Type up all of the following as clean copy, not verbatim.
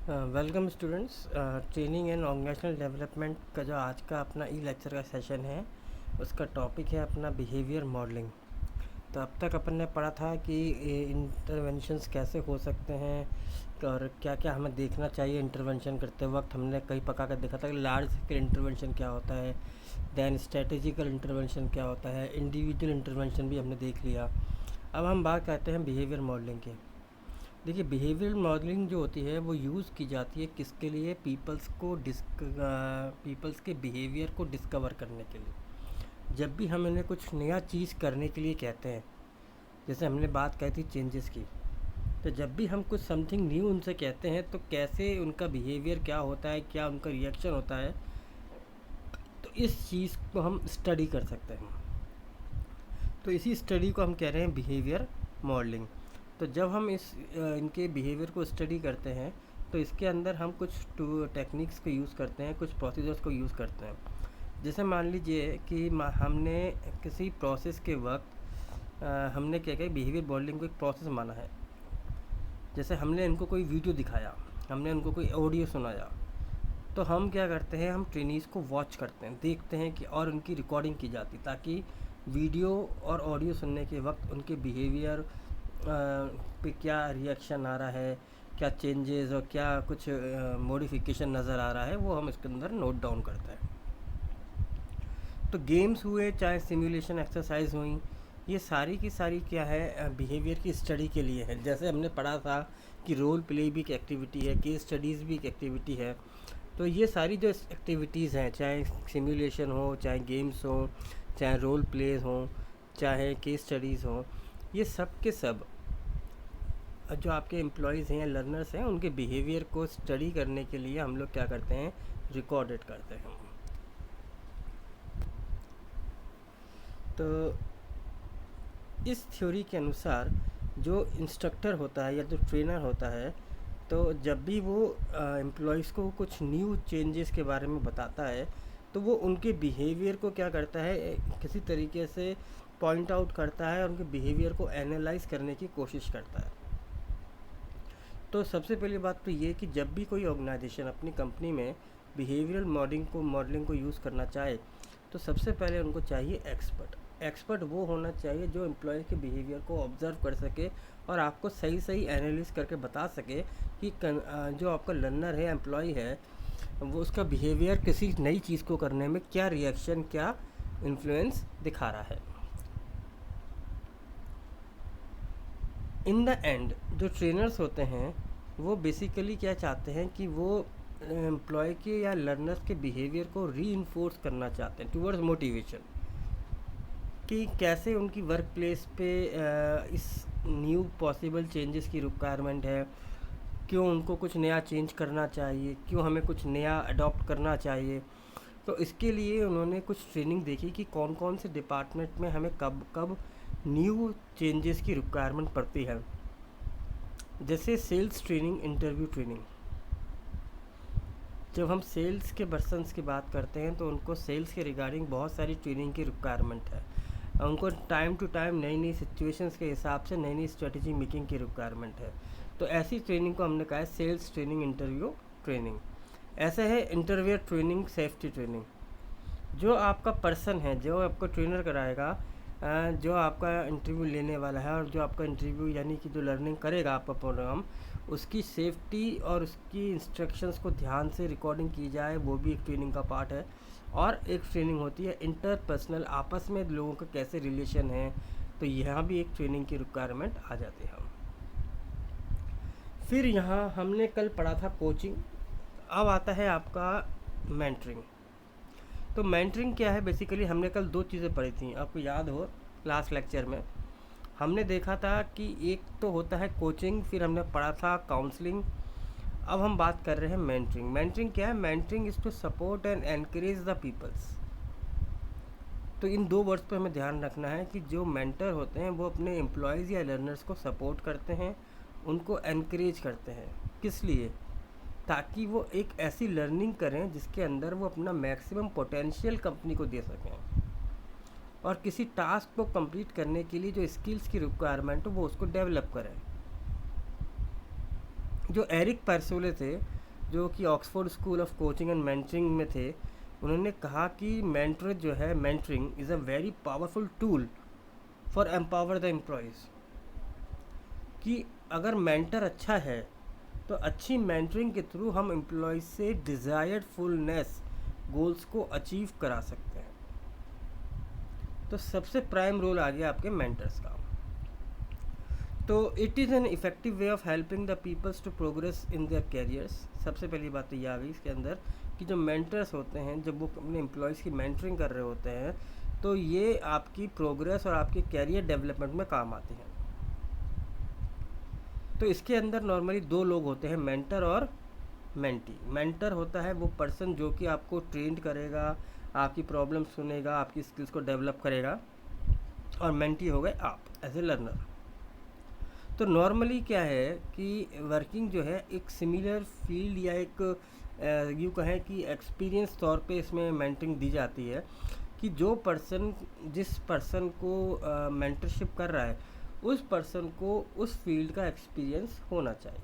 Welcome students. Training and organisational development का जो आज का अपना ई लेक्चर का सेशन है, उसका टॉपिक है अपना बिहेवियर मॉडलिंग। तो अब तक अपन ने पढ़ा था कि इंटरवेंशंस कैसे हो सकते हैं और क्या क्या हमें देखना चाहिए इंटरवेंशन करते वक्त। हमने कहीं पका कर देखा था कि लार्ज स्केल इंटरवेंशन क्या होता है, दैन स्ट्रेटेजिकल इंटरवेंशन क्या होता है, इंडिविजुअल इंटरवेंशन भी हमने देख लिया। अब हम बात करते हैं बिहेवियर मॉडलिंग की। देखिए, बिहेवियरल मॉडलिंग जो होती है वो यूज़ की जाती है किसके लिए? पीपल्स के बिहेवियर को डिस्कवर करने के लिए। जब भी हम इन्हें कुछ नया चीज़ करने के लिए कहते हैं, जैसे हमने बात कही थी चेंजेस की, तो जब भी हम कुछ समथिंग न्यू उनसे कहते हैं तो कैसे उनका बिहेवियर क्या होता है, क्या उनका रिएक्शन होता है, तो इस चीज़ को हम स्टडी कर सकते हैं। तो इसी स्टडी को हम कह रहे हैं बिहेवियर मॉडलिंग। तो जब हम इनके बिहेवियर को स्टडी करते हैं तो इसके अंदर हम कुछ टेक्निक्स को यूज़ करते हैं, कुछ प्रोसीजर्स को यूज़ करते हैं। जैसे मान लीजिए कि हमने किसी प्रोसेस के वक्त हमने क्या किया, बिहेवियर मॉडलिंग को एक प्रोसेस माना है। जैसे हमने इनको कोई वीडियो दिखाया, हमने उनको कोई ऑडियो सुनाया, तो हम क्या करते हैं, हम ट्रेनीज़ को वॉच करते हैं, देखते हैं कि और उनकी रिकॉर्डिंग की जाती, ताकि वीडियो और ऑडियो सुनने के वक्त उनके बिहेवियर पे क्या रिएक्शन आ रहा है, क्या चेंजेस और क्या कुछ मॉडिफिकेशन नज़र आ रहा है, वो हम इसके अंदर नोट डाउन करते हैं। तो गेम्स हुए चाहे सिमुलेशन एक्सरसाइज हुई, ये सारी की सारी क्या है, बिहेवियर की स्टडी के लिए है। जैसे हमने पढ़ा था कि रोल प्ले भी एक एक्टिविटी है, केस स्टडीज़ भी एक एक्टिविटी है। तो ये सारी जो एक्टिविटीज़ हैं, चाहे सिमुलेशन हो, चाहे गेम्स हो, चाहे रोल प्लेज हो, चाहे केस स्टडीज़ हो, ये सब के सब जो आपके एम्प्लॉयज़ हैं या लर्नर्स हैं, उनके बिहेवियर को स्टडी करने के लिए हम लोग क्या करते हैं, रिकॉर्डेड करते हैं। तो इस थ्योरी के अनुसार जो इंस्ट्रक्टर होता है या जो ट्रेनर होता है, तो जब भी वो एम्प्लॉयज़ को कुछ न्यू चेंजेस के बारे में बताता है, तो वो उनके बिहेवियर को क्या करता है, किसी तरीके से पॉइंट आउट करता है और उनके बिहेवियर को एनालाइज करने की कोशिश करता है। तो सबसे पहली बात तो ये कि जब भी कोई ऑर्गेनाइजेशन अपनी कंपनी में बिहेवियरल मॉडलिंग को यूज़ करना चाहे, तो सबसे पहले उनको चाहिए एक्सपर्ट वो होना चाहिए जो एम्प्लॉय के बिहेवियर को ऑब्ज़र्व कर सके और आपको सही सही एनालिस करके बता सके कि जो आपका लर्नर है, एम्प्लॉय है, वो उसका बिहेवियर किसी नई चीज़ को करने में क्या रिएक्शन, क्या इन्फ्लुएंस दिखा रहा है। इन द एंड जो ट्रेनर्स होते हैं वो बेसिकली क्या चाहते हैं कि वो एम्प्लॉय के या लर्नर्स के बिहेवियर को री करना चाहते हैं टूवर्ड्स मोटिवेशन, कि कैसे उनकी वर्क प्लेस पे इस न्यू पॉसिबल चेंजेस की रिक्वायरमेंट है, क्यों उनको कुछ नया चेंज करना चाहिए, क्यों हमें कुछ नया अडॉप्ट करना चाहिए। तो इसके लिए उन्होंने कुछ ट्रेनिंग देखी कि कौन कौन से डिपार्टमेंट में हमें कब कब न्यू चेंजेस की रिक्वायरमेंट पड़ती है। जैसे सेल्स ट्रेनिंग, इंटरव्यू ट्रेनिंग। जब हम सेल्स के पर्सन्स की बात करते हैं तो उनको सेल्स के रिगार्डिंग बहुत सारी ट्रेनिंग की रिक्वायरमेंट है। उनको टाइम टू टाइम नई नई सिचुएशंस के हिसाब से नई नई स्ट्रेटजी मेकिंग की रिक्वायरमेंट है। तो ऐसी ट्रेनिंग को हमने कहा है सेल्स ट्रेनिंग, इंटरव्यू ट्रेनिंग। ऐसे है इंटरव्यू ट्रेनिंग, सेफ्टी ट्रेनिंग। जो आपका पर्सन है, जो आपको ट्रेनर कराएगा, जो आपका इंटरव्यू लेने वाला है और जो आपका इंटरव्यू यानी कि जो लर्निंग करेगा आपका प्रोग्राम, उसकी सेफ्टी और उसकी इंस्ट्रक्शंस को ध्यान से रिकॉर्डिंग की जाए, वो भी एक ट्रेनिंग का पार्ट है। और एक ट्रेनिंग होती है इंटरपर्सनल, आपस में लोगों का कैसे रिलेशन है, तो यहाँ भी एक ट्रेनिंग की रिक्वायरमेंट आ जाती है। फिर यहाँ हमने कल पढ़ा था कोचिंग। अब आता है आपका मेंटरिंग। तो मेंटरिंग क्या है? बेसिकली हमने कल दो चीज़ें पढ़ी थी, आपको याद हो लास्ट लेक्चर में हमने देखा था कि एक तो होता है कोचिंग, फिर हमने पढ़ा था काउंसलिंग। अब हम बात कर रहे हैं मेंटरिंग। मेंटरिंग क्या है? Mentoring is to support and encourage the peoples. तो इन दो वर्ड्स पर हमें ध्यान रखना है कि जो मेंटर होते हैं वो अपने एम्प्लॉयज़ या लर्नर्स को सपोर्ट करते हैं, उनको एनकरेज करते हैं। किस लिए? ताकि वो एक ऐसी लर्निंग करें जिसके अंदर वो अपना मैक्सिमम पोटेंशियल कंपनी को दे सकें और किसी टास्क को कंप्लीट करने के लिए जो स्किल्स की रिक्वायरमेंट हो वो उसको डेवलप करें। जो एरिक पर्सोले थे जो कि Oxford school of coaching and mentoring में थे, उन्होंने कहा कि मेंटर जो है, mentoring is a very powerful tool for empower the employees. कि अगर मेंटर अच्छा है तो अच्छी मेंटरिंग के थ्रू हम एम्प्लॉयज़ से डिज़ायर्ड फुलनेस गोल्स को अचीव करा सकते हैं। तो सबसे प्राइम रोल आ गया आपके मेंटर्स का। तो it is an effective way of helping the peoples to progress in their careers. सबसे पहली बात तो ये आ गई इसके अंदर कि जो मेंटर्स होते हैं, जब वो अपने एम्प्लॉयज़ की मेंटरिंग कर रहे होते हैं, तो ये आपकी प्रोग्रेस और आपके कैरियर डेवलपमेंट में काम आते हैं। तो इसके अंदर नॉर्मली दो लोग होते हैं, मेंटर और मेंटी। मेंटर होता है वो पर्सन जो कि आपको ट्रेंड करेगा, आपकी प्रॉब्लम सुनेगा, आपकी स्किल्स को डेवलप करेगा, और मेंटी हो गए आप एज ए लर्नर। तो नॉर्मली क्या है कि वर्किंग जो है एक सिमिलर फील्ड या एक यूँ कहें कि एक्सपीरियंस तौर पे इसमें मेंटरिंग दी जाती है कि जो पर्सन जिस पर्सन को मेंटरशिप कर रहा है उस पर्सन को उस फील्ड का एक्सपीरियंस होना चाहिए।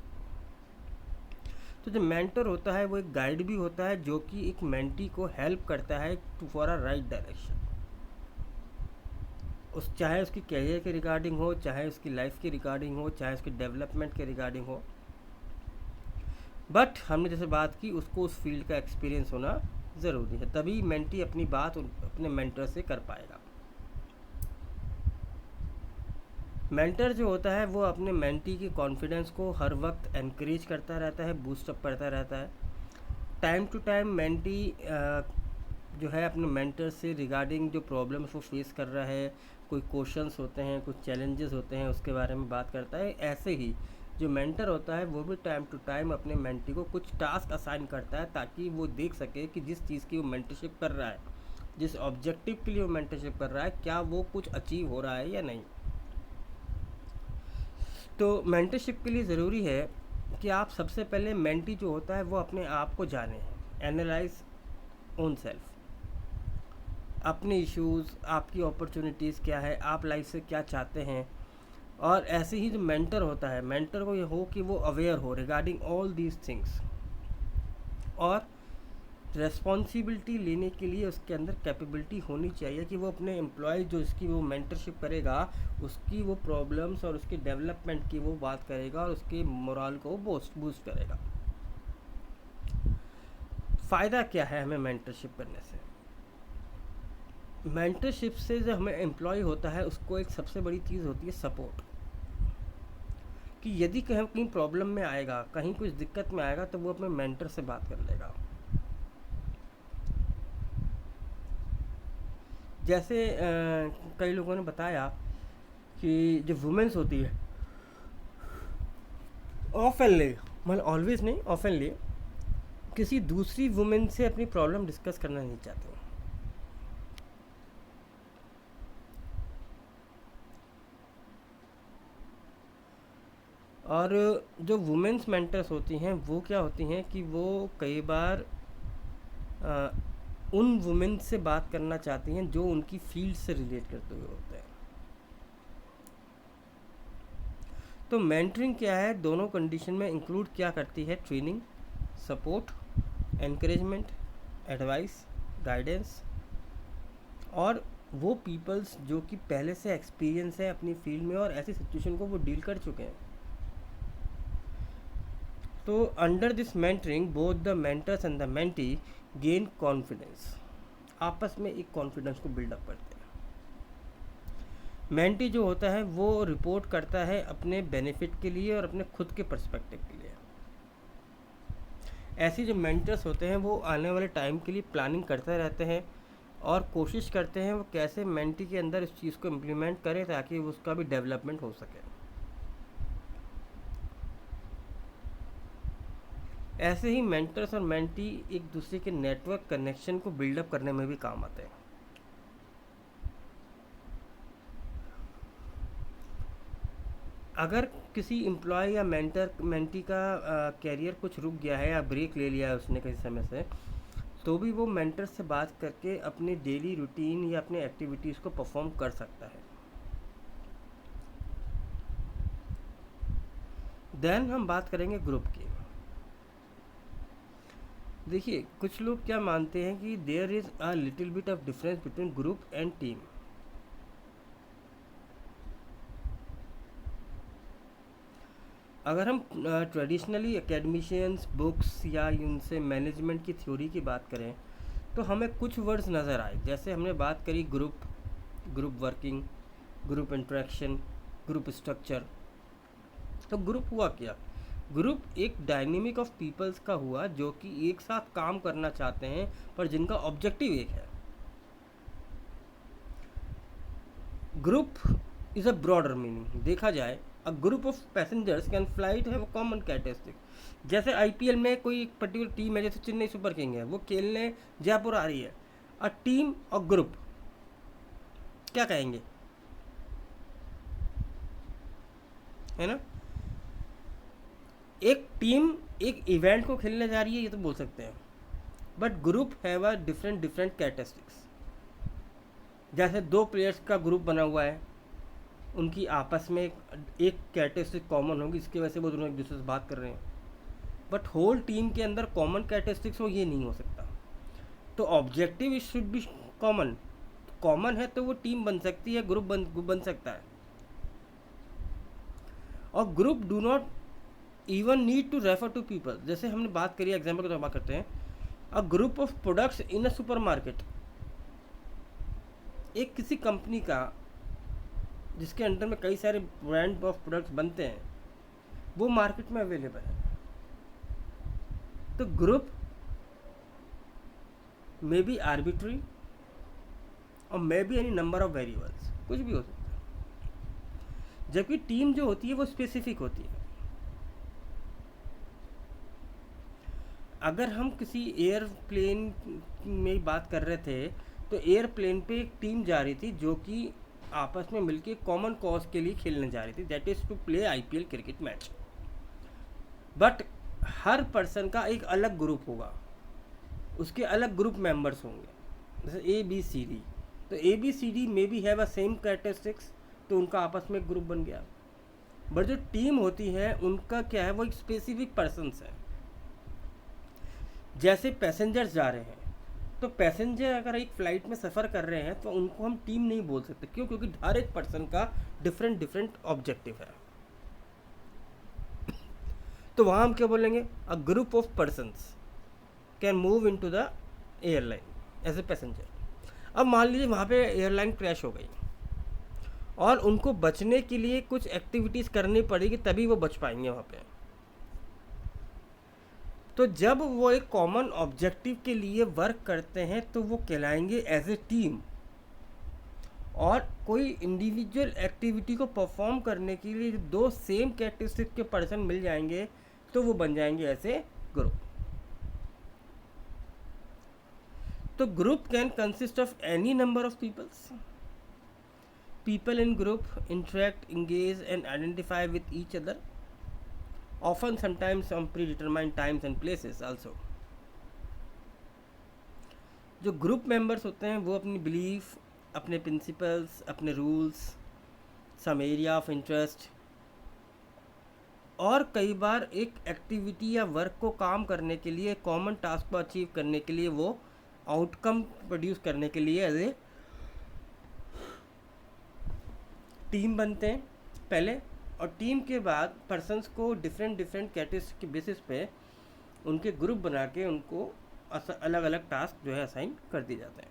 तो जो मेंटर होता है वो एक गाइड भी होता है जो कि एक मेंटी को हेल्प करता है to for a right direction. चाहे उसकी कैरियर के रिगार्डिंग हो, चाहे उसकी लाइफ के रिगार्डिंग हो, चाहे उसकी डेवलपमेंट के रिगार्डिंग हो, बट हमने जैसे बात की उसको उस फील्ड का एक्सपीरियंस होना ज़रूरी है, तभी मेंटी अपनी बात अपने मेंटर से कर पाएगा। मेंटर जो होता है वो अपने मेंटी की कॉन्फिडेंस को हर वक्त एनकरेज करता रहता है, बूस्टअप करता रहता है। टाइम टू टाइम मेंटी जो है अपने मेंटर से रिगार्डिंग जो प्रॉब्लम्स वो फेस कर रहा है, कोई क्वेश्चंस होते हैं, कुछ चैलेंजेस होते हैं, उसके बारे में बात करता है। ऐसे ही जो मेंटर होता है वो भी टाइम टू टाइम अपने मेंटी को कुछ टास्क असाइन करता है ताकि वो देख सके कि जिस चीज़ की वो मेंटरशिप कर रहा है, जिस ऑब्जेक्टिव के लिए वो मेंटरशिप कर रहा है, क्या वो कुछ अचीव हो रहा है या नहीं। तो मेंटरशिप के लिए ज़रूरी है कि आप सबसे पहले मेंटी जो होता है वो अपने आप को जाने, एनालाइज ओन सेल्फ, अपने इश्यूज़, आपकी अपॉर्चुनिटीज़ क्या है, आप लाइफ से क्या चाहते हैं। और ऐसे ही जो मेंटर होता है, मेंटर को ये हो कि वो अवेयर हो रिगार्डिंग ऑल दीज थिंग्स, और रेस्पॉन्सिबिलिटी लेने के लिए उसके अंदर कैपेबिलिटी होनी चाहिए कि वो अपने एम्प्लॉय जो इसकी वो मेंटरशिप करेगा उसकी वो प्रॉब्लम्स और उसके डेवलपमेंट की वो बात करेगा और उसके मोरल को बूस्ट करेगा। फ़ायदा क्या है हमें मेंटरशिप करने से? मेंटरशिप से जो हमें एम्प्लॉय होता है उसको एक सबसे बड़ी चीज़ होती है सपोर्ट, कि यदि कहीं प्रॉब्लम में आएगा, कहीं कुछ दिक्कत में आएगा, तो वो अपने मेंटर से बात कर लेगा। जैसे कई लोगों ने बताया कि जो वुमेंस होती है ऑफनली, मतलब ऑलवेज नहीं, ऑफनली किसी दूसरी वुमेन से अपनी प्रॉब्लम डिस्कस करना नहीं चाहती। और जो वुमेन्स मेंटर्स होती हैं वो क्या होती हैं कि वो कई बार उन वुमेन से बात करना चाहती हैं जो उनकी फील्ड से रिलेट करते हुए होते हैं। तो मेंटरिंग क्या है, दोनों कंडीशन में इंक्लूड क्या करती है? Training, support, encouragement, advice, guidance, और वो पीपल्स जो कि पहले से एक्सपीरियंस है अपनी फील्ड में और ऐसी सिचुएशन को वो डील कर चुके हैं। तो under this mentoring both the mentors and the mentee gain confidence, आपस में एक कॉन्फिडेंस को बिल्डअप करते हैं। मेंटी जो होता है वो रिपोर्ट करता है अपने बेनिफिट के लिए और अपने खुद के पर्सपेक्टिव के लिए। ऐसे जो मेंटर्स होते हैं वो आने वाले टाइम के लिए प्लानिंग करते रहते हैं और कोशिश करते हैं वो कैसे मेंटी के अंदर इस चीज़ को इम्प्लीमेंट करें ताकि उसका भी डेवलपमेंट हो सके। ऐसे ही मेंटर्स और मेंटी एक दूसरे के नेटवर्क कनेक्शन को बिल्डअप करने में भी काम आते हैं। अगर किसी एम्प्लॉय या मेंटी का कैरियर कुछ रुक गया है या ब्रेक ले लिया है उसने किसी समय से, तो भी वो मेंटर से बात करके अपने डेली रूटीन या अपने एक्टिविटीज़ को परफॉर्म कर सकता है। देन हम बात करेंगे ग्रुप की। देखिए, कुछ लोग क्या मानते हैं कि there is a little bit of difference between group and team. अगर हम ट्रेडिशनली एकेडमिशियंस बुक्स या उनसे मैनेजमेंट की थ्योरी की बात करें तो हमें कुछ वर्ड्स नज़र आए। जैसे हमने बात करी group, group working, group interaction, group structure. तो ग्रुप हुआ क्या? ग्रुप एक डायनेमिक ऑफ पीपल्स का हुआ जो कि एक साथ काम करना चाहते हैं पर जिनका ऑब्जेक्टिव एक है। Group is a broader meaning. देखा जाए, अ group of passengers can flight have a common characteristic. जैसे आईपीएल में कोई एक पर्टिकुलर टीम है, जैसे चेन्नई सुपर किंग है, वो खेलने जयपुर आ रही है। अ टीम और ग्रुप क्या कहेंगे, है ना? एक टीम एक इवेंट को खेलने जा रही है, ये तो बोल सकते हैं, but group have a different different characteristics. जैसे दो प्लेयर्स का ग्रुप बना हुआ है, उनकी आपस में एक कैरेक्टरिस्टिक कॉमन होगी, इसकी वजह से वो दोनों एक दूसरे से बात कर रहे हैं। बट होल टीम के अंदर कॉमन कैरेक्टरिस्टिक्स हो, ये नहीं हो सकता। तो objective it should be common. Common है तो वो टीम बन सकती है, ग्रुप बन सकता है। और group do not even need to refer to people. जैसे हमने बात करी, एग्जाम्पल की तरह बात करते हैं, अ group of products in a super market. एक किसी कंपनी का जिसके अंडर में कई सारे ब्रांड ऑफ प्रोडक्ट्स बनते हैं, वो मार्केट में अवेलेबल है। तो ग्रुप मे बी आर्बिट्री और may be any number of variables, कुछ भी हो सकता है। जबकि टीम जो होती है वो स्पेसिफिक होती है। अगर हम किसी एयरप्लेन में बात कर रहे थे तो एयरप्लेन पे एक टीम जा रही थी जो कि आपस में मिलके कॉमन कॉज के लिए खेलने जा रही थी, that is to play IPL cricket match. But हर पर्सन का एक अलग ग्रुप होगा, उसके अलग ग्रुप मेंबर्स होंगे, जैसे ए बी सी डी। तो A B C D may be have a same characteristics, तो उनका आपस में एक ग्रुप बन गया। बट जो टीम होती है उनका क्या है, वो एक स्पेसिफिक पर्सन्स है। जैसे पैसेंजर्स जा रहे हैं, तो पैसेंजर अगर एक फ़्लाइट में सफ़र कर रहे हैं तो उनको हम टीम नहीं बोल सकते। क्यों? क्योंकि हर एक पर्सन का डिफरेंट डिफरेंट ऑब्जेक्टिव है। तो वहाँ हम क्या बोलेंगे? A group of persons can move in to the airline as a passenger. अब मान लीजिए वहाँ पे एयरलाइन क्रैश हो गई और उनको बचने के लिए कुछ एक्टिविटीज़ करनी पड़ेगी, तभी वो बच पाएंगे वहाँ पे। तो जब वो एक कॉमन ऑब्जेक्टिव के लिए वर्क करते हैं तो वो कहलाएंगे एज ए टीम। और कोई इंडिविजुअल एक्टिविटी को परफॉर्म करने के लिए दो सेम कैरेक्टरिस्टिक के पर्सन मिल जाएंगे तो वो बन जाएंगे ऐसे ग्रुप। तो group can consist of any number of peoples. People in group interact, engage and identify with each other, often sometimes on predetermined times and places also। जो ग्रुप मेंबर्स होते हैं वो अपनी बिलीफ, अपने प्रिंसिपल्स, अपने rules, some area of interest और कई बार एक एक्टिविटी या वर्क को काम करने के लिए, कॉमन टास्क को अचीव करने के लिए, वो आउटकम प्रोड्यूस करने के लिए एज ए टीम बनते हैं पहले। और टीम के बाद पर्सन्स को डिफरेंट डिफरेंट कैटेगरीज के बेसिस पे उनके ग्रुप बना के उनको अलग अलग टास्क जो है असाइन कर दिए जाते हैं।